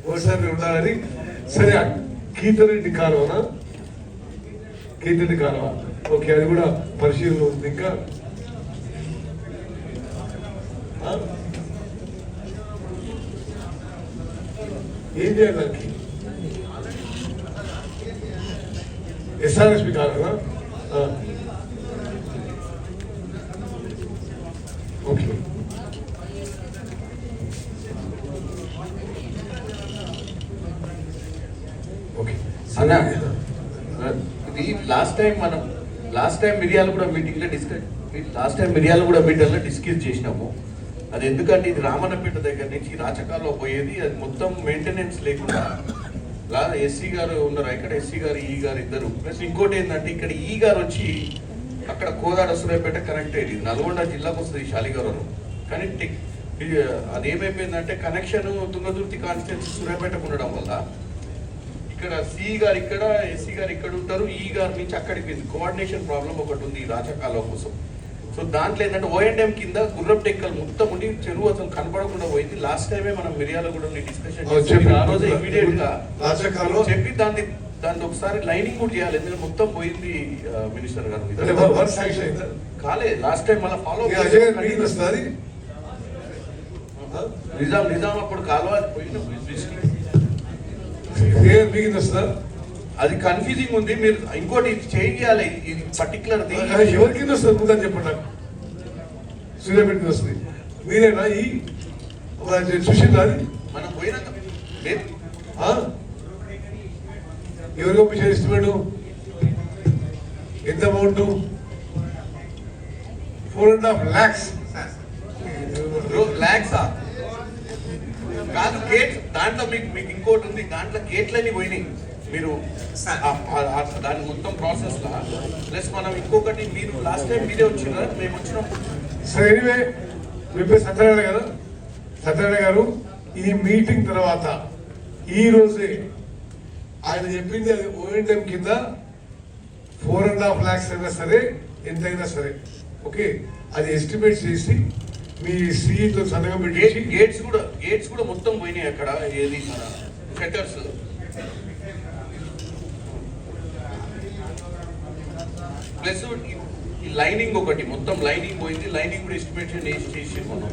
ఒకసారి ఉండాలని. సరే, కీర్తరెడ్డి కాలువనా? కీర్తరెడ్డి కాలువ, ఓకే, అది కూడా పరిశీలన ఉంది. ఇంకా ఏం చేయాలి దానికి? ఎస్ఆర్ఎస్పి కాలువనా? ఓకే. అన్న, ఇది లాస్ట్ టైం మిర్యాలగూడ మీటింగ్లో డిస్కస్ చేసినాము. అది ఎందుకంటే ఇది రామన్నపేట దగ్గర నుంచి రాచకాల్లో పోయేది, అది మొత్తం మెయింటెనెన్స్ లేకుండా ఎస్సీ గారు ఉన్నారు ఇక్కడ, ఎస్సీ గారు ఈ గారు ఇద్దరు, ప్లస్ ఇంకోటి ఏంటంటే ఇక్కడ ఈ గారు వచ్చి అక్కడ కోదాడ సూర్యాపేట కనెక్ట్ అయ్యింది, నల్గొండ జిల్లాకు వస్తుంది శాలిగౌరవం. కానీ అదేమైపోయిందంటే కనెక్షన్ తుంగతుర్తి కాన్స్టిట్యున్సీ సూర్యాపేటకు ఉండడం వల్ల ఇక్కడ సి గారు ఇక్కడ, ఎస్సీ గారు ఇక్కడ ఉంటారు, ఈ గారి నుంచి అక్కడికి కోఆర్డినేషన్ ప్రాబ్లం ఒకటి ఉంది రాచకాలం కోసం. సో దాంట్లో ఏంటంటే ఓఎండ్ఎం కింద గుర్రపు టెక్కలు మొత్తం ఉండి చెరువు అసలు కనపడకుండా పోయింది. లాస్ట్ టైమే మనం మిర్యాలగూడ డిస్కషన్ చేసి ఆ రోజు ఇమీడియట్ గా చెప్పి దాన్ని ఒకసారి లైనింగ్ కూడా చేయాలి, ఎందుకంటే మొత్తం పోయింది మినిస్టర్ గారు. కాలేదు లాస్ట్ టైం మళ్ళీ ఫాలో నిజాం అప్పుడు కాలువ అది కన్ఫ్యూజింగ్ ఉంది. మీరు ఇంకోటి చేయాలి, ఇది పర్టికులర్ ఎవరి కింద వస్తుంది ముందని చెప్పండి నాకు. సూర్యాపేట కింద వస్తుంది, మీరేనా ఈ చూసిందా? అది మనం పోయినాక ఎవరికి పంపించారు ఎస్టిమేట్? ఎంత అమౌంట్? 4.5 lakhs. కాదు గేట్, దాంట్లో మీకు ఇంకోటి ఉంది, దాంట్లో గేట్లన్నీ పోయినాయి. మీరు దాని మొత్తం ప్రాసెస్ లా ప్లస్ మనం ఇంకొకటి, మీరు లాస్ట్ టైం మీరే వచ్చినారా? మేము వచ్చినప్పుడు సరే. ఎనీవే, మీ పేరు సత్యనారాయణ గారు. సత్యనారాయణ గారు, ఈ మీటింగ్ తర్వాత ఈ రోజే ఆయన చెప్పింది, అది ఓఎండ్ఎం కింద 4.5 lakhs అయినా సరే, ఎంతైనా సరే, ఓకే, అది ఎస్టిమేట్ చేసి మీ సీఈతో సంతకం పెట్టి గేట్స్ కూడా మొత్తం పోయినాయి అక్కడ. ఏది మన షట్టర్స్ ప్లస్ ఈ లైనింగ్ ఒకటి మొత్తం లైనింగ్ పోయింది, లైనింగ్ కూడా ఎస్టిమేషన్ చేసి మనం